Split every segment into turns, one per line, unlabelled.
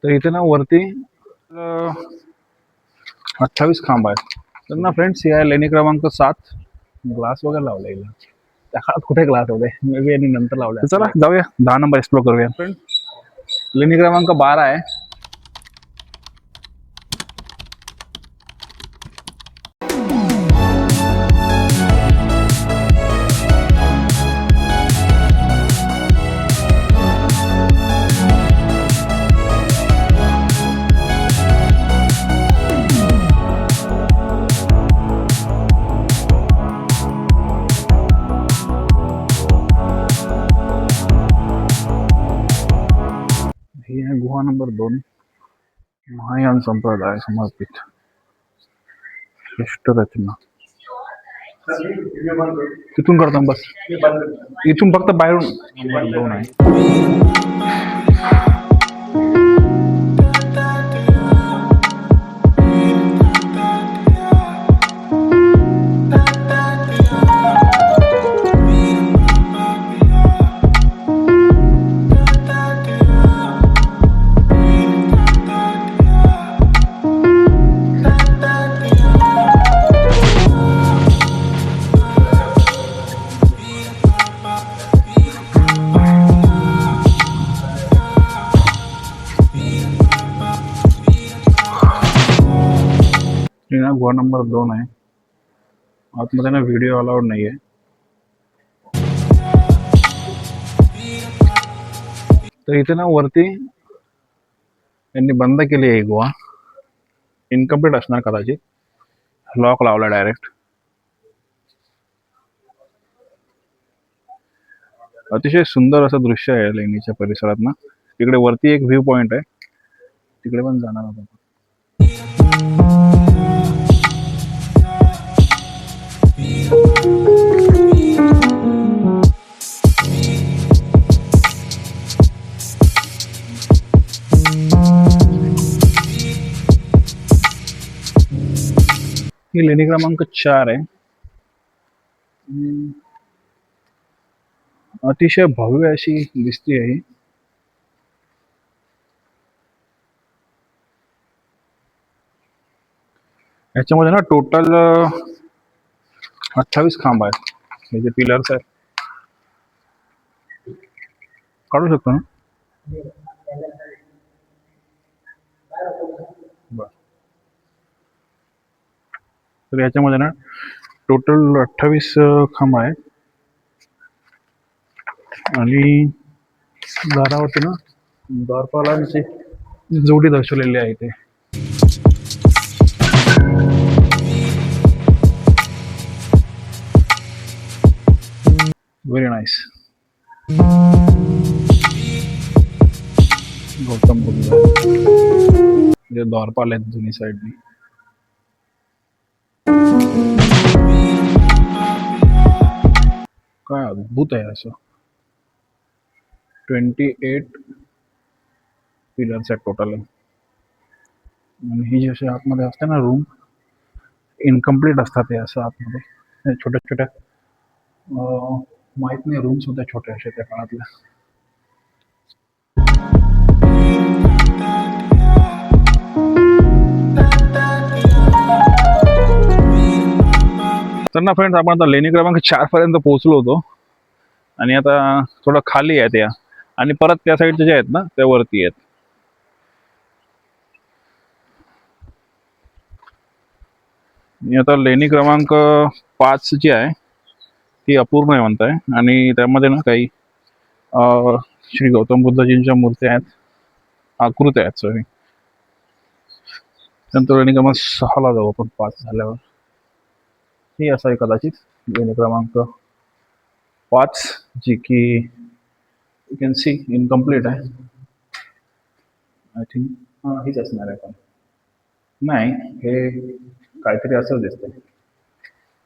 तर इथे ना वरती 28 खांब आहेत. तर ना फ्रेंड्स, या लेणी क्रमांक 7 ग्लास वगैरे लावले. त्या काळात कुठे ग्लास होते, मे बी यांनी नंतर लावले. चला जाऊया, 10 नंबर एक्सप्लोर करूया. फ्रेंड, लेणी क्रमांक 12 आहे. ही आहे गुहा नंबर 2, महायान संप्रदाय समर्पित श्रेष्ठ रचना. तिथून करतो बस, इथून फक्त बाहेरून 2 आहे. गुहा नंबर 2 आहे. आतमध्ये ना व्हिडिओ अलाउड नाहीये. तर इथे ना वरती यांनी बंद केली आहे गुहा. इनकम्प्लीट असणार कदाचित, लॉक लावला डायरेक्ट. अतिशय सुंदर असं दृश्य आहे लेणीच्या परिसरात ना. तिकडे वरती एक व्ह्यू पॉइंट आहे, तिकडे पण जाणार आहोत. ही लेणी क्रमांक 4 आहे. अतिशय भव्य अशी दिसते आहे. याच्यामध्ये ना टोटल 28 खांब आहेत. हे जे पिलर्स आहेत, काढू शकतो ना. तर याच्यामध्ये ना टोटल 28 खांब आहेत. आणि दारावरती ना द्वारपालांची जोडी दर्शवलेली आहे इथे. Very nice. गौतम बुद्ध जे द्वारपाल आहेत दोन्ही साईडनी. काय अद्भुत आहे असं. 28 पिलर्स आहेत टोटल. आणि ही जशी आतमध्ये असते ना रूम, इनकम्प्लीट असतात ते असं आतमध्ये. छोट्या छोट्या माहित नाही, रूम्स होत्या छोट्या अशा त्या काळातल्या. तर ना फ्रेंड्स, आपण आता लेणी क्रमांक 4 पर्यंत पोहोचलो होतो. आणि आता थोडं खाली आहे त्या, आणि परत त्या साईडचे जे आहेत ना त्या वरती आहेत. आणि आता लेणी क्रमांक 5 जी आहे ती अपूर्ण आहे म्हणताय. आणि त्यामध्ये ना काही श्री गौतम बुद्धजींच्या मूर्त्या आहेत, आकृत्या आहेत. सॉरी, नंतर लेणी क्रमांक 6 ला जाऊ आपण 5 झाल्यावर. ही असावी कदाचित लेणी क्रमांक 5, जी की यू कॅन सी इनकम्प्लीट आहे. आय थिंक हीच असणार आहे. पण नाही, हे काहीतरी असं दिसतंय.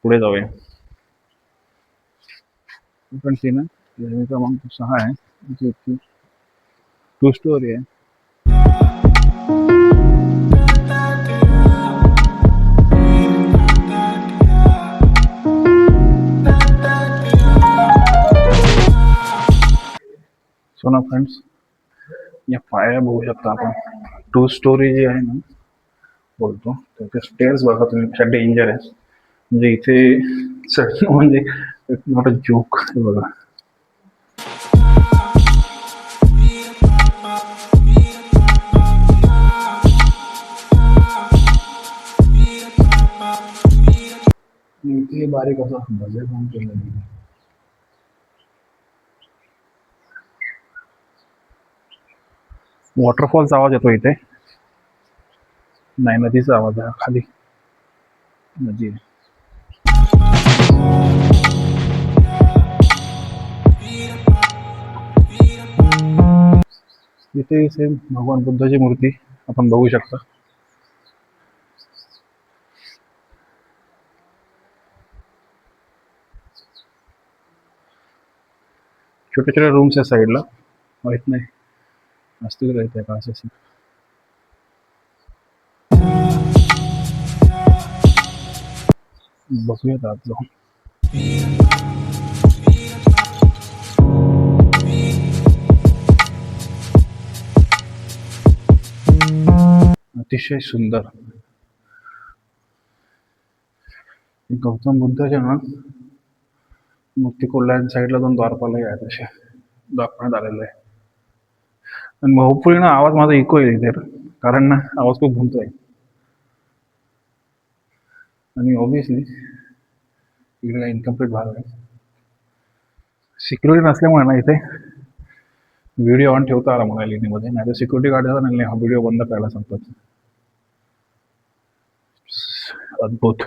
पुढे जाऊया. पण ती ना लेणी क्रमांक 6 आहे, जी की 2 स्टोरी आहे. सो ना फ्रेंड्स, या पायऱ्या बघू शकता आपण. 2 स्टोरी जी आहे ना बोलतो, तर ते स्टेअर्स बघा तुम्ही कशा डेंजर आहे. म्हणजे इथे चढणं म्हणजे नॉट अ जोक. बघा इथे बारीक असं बजेट काम केलं. वॉटरफॉलचा आवाज येतो इथे. नाही, नदीचा आवाज आहे खाली. नदी आहे. इथे सेम भगवान बुद्धाची मूर्ती आपण बघू शकता. छोटे छोटे रूम्स आहे साईडला. माहित नाही असतील राहते का असं. बघूयात आत जाऊन. अतिशय सुंदर. गौतम बुद्धाच्या ना मूर्ती कोल्हान साईडला 2 द्वारपालही आहेत असे दाखवण्यात आलेलं आहे. आणि होपफुली ना आवाज माझा इको आहे इथे, कारण ना आवाज खूप घुमतोय. आणि ऑब्विसली इकडे इनकम्प्लीट भाग आहे. सिक्युरिटी नसल्यामुळे ना इथे व्हिडिओ ऑन ठेवता आला मला लिनिंगमध्ये, नाही तर सिक्युरिटी गार्ड नाही हा व्हिडिओ बंद करायला सांगतात. अद्भुत.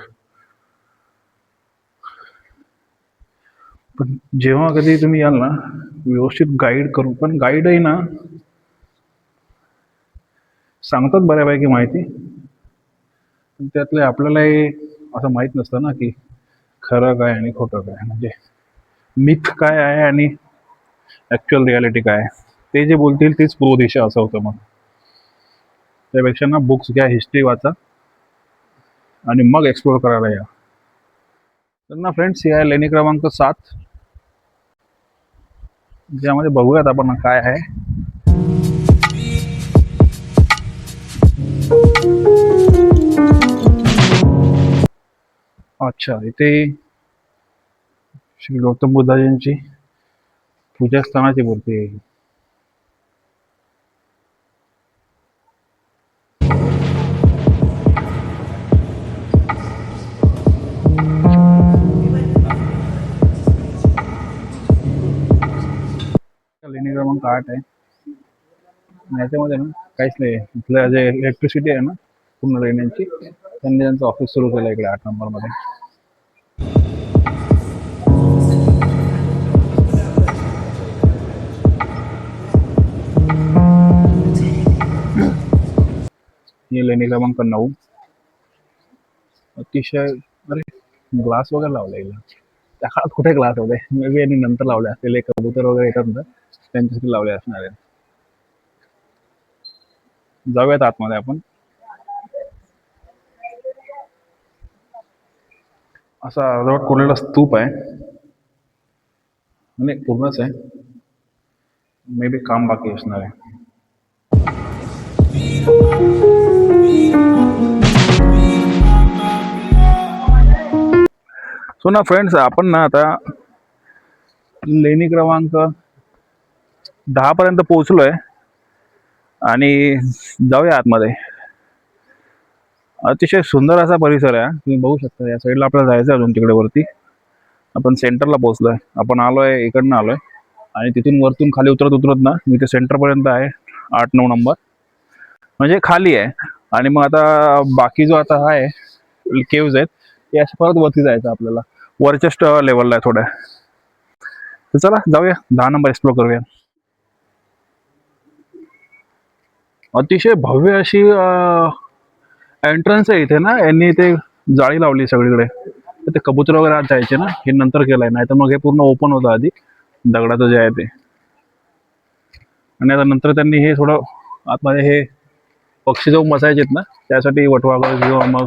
पण जेव्हा कधी तुम्ही याल ना व्यवस्थित गाईड करू, पण गाईडही ना सांगतात बऱ्यापैकी माहिती, पण त्यातले आपल्यालाही असं माहीत नसतं ना की खरं काय आणि खोटं काय, म्हणजे मिथ काय आहे आणि ॲक्च्युअल रियालिटी काय आहे. ते जे बोलतील तीच पूर्व दिशा असं होतं. मग त्यापेक्षा ना बुक्स घ्या, हिस्ट्री वाचा आणि मग एक्सप्लोर करायला या. तर ना फ्रेंड्स, या लेणी क्रमांक 7 ज्यामध्ये बघूयात आपण काय आहे. अच्छा, इथे श्री गौतम बुद्धाजींची पूजास्थानाची मूर्ती आहे. लेणी क्रमांक 8 आहे. याच्यामध्ये ना काहीच नाही. इथलं जे इलेक्ट्रिसिटी आहे ना पूर्ण लेण्यांची, त्यांनी त्यांचं ऑफिस सुरू केलं इकडे 8 नंबरमध्ये. ही लेणी क्रमांक 9. अतिशय, अरे ग्लास वगैरे लावला इला. त्या काळात कुठे ग्लास होते, मे बी यांनी नंतर लावले असतील. एक कबूतर वगैरे येतात ना त्यांच्यासाठी लावले असणार आहेत. जाऊयात आतमध्ये आपण. असा अर्धवट कोरलेला स्तूप आहे, म्हणजे पूर्णच आहे. मे बी काम बाकी असणार आहे. सो ना फ्रेंड्स, आपण ना आता लेणी क्रमांक 10 पर्यंत पोहोचलोय आणि जाऊया आतमध्ये. अतिशय सुंदर असा परिसर आहे. तुम्ही बघू शकता या साईडला आपल्याला जायचं अजून तिकडे वरती. आपण सेंटरला पोहोचलोय. आपण आलोय इकडनं आलोय आणि तिथून वरतून खाली उतरत ना मी ते सेंटर पर्यंत आहे. 8-9 नंबर म्हणजे खाली आहे. आणि मग आता बाकी जो आता आहे केव्ज आहेत ते अशा परत वरती जायचं आपल्याला. वरच्या लेवलला आहे थोड्या. तर चला जाऊया, 10 नंबर एक्सप्लोर करूया. अतिशय भव्य अशी एंट्रन्स आहे इथे ना. यांनी ते जाळी लावली सगळीकडे, तर ते कबूतर वगैरे आत जायचे ना. हे नंतर केलंय, नाही तर मग हे पूर्ण ओपन होतं आधी दगडाचं जे आहे ते. आणि आता नंतर त्यांनी हे थोडं आतमध्ये हे पक्षी जाऊन बसायचेत ना त्यासाठी वटवाघळ किंवा मग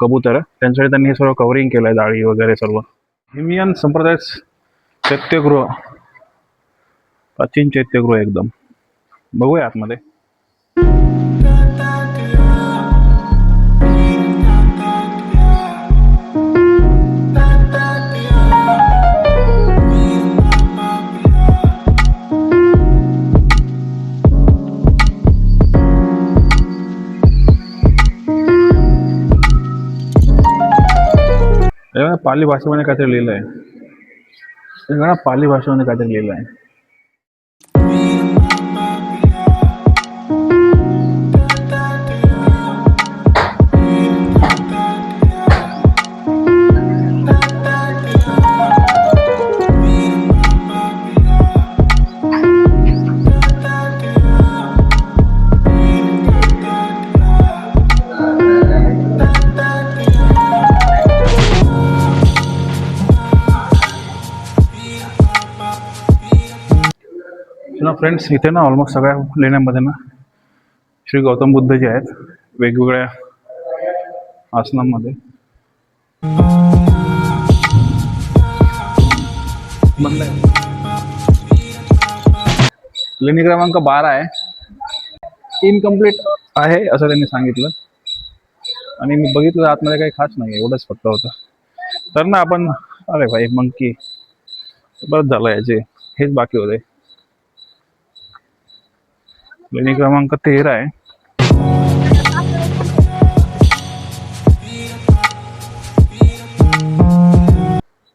कबूतर, त्यांच्यासाठी त्यांनी हे सर्व कव्हरिंग केलंय, जाळी वगैरे सर्व. हिमियन संप्रदाय सत्यगृह. प्राचीन चैत्यगृह एकदम. बघूया आतमध्ये. हे बघा, पाली भाषेमध्ये काहीतरी लिहिलं आहे. हे बघा, पाली भाषेमध्ये काहीतरी लिहिलं आहे. ना फ्रेंड्स, इथे ना ऑलमोस्ट सगळ्या लेण्यामध्ये ना श्री गौतम बुद्ध जे आहेत वेगवेगळ्या आसनांमध्ये. लेणी क्रमांक 12 आहे, इनकम्प्लीट आहे असं त्यांनी सांगितलं. आणि मी बघितलं आतमध्ये काही खास नाही, एवढंच फक्त होतं. तर ना आपण, अरे भाई मंकी बरंच झालं, याचे हेच बाकी होते. लेणी क्रमांक 13 आहे.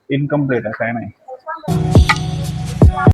इनकम्प्लीट आहे, काय नाही.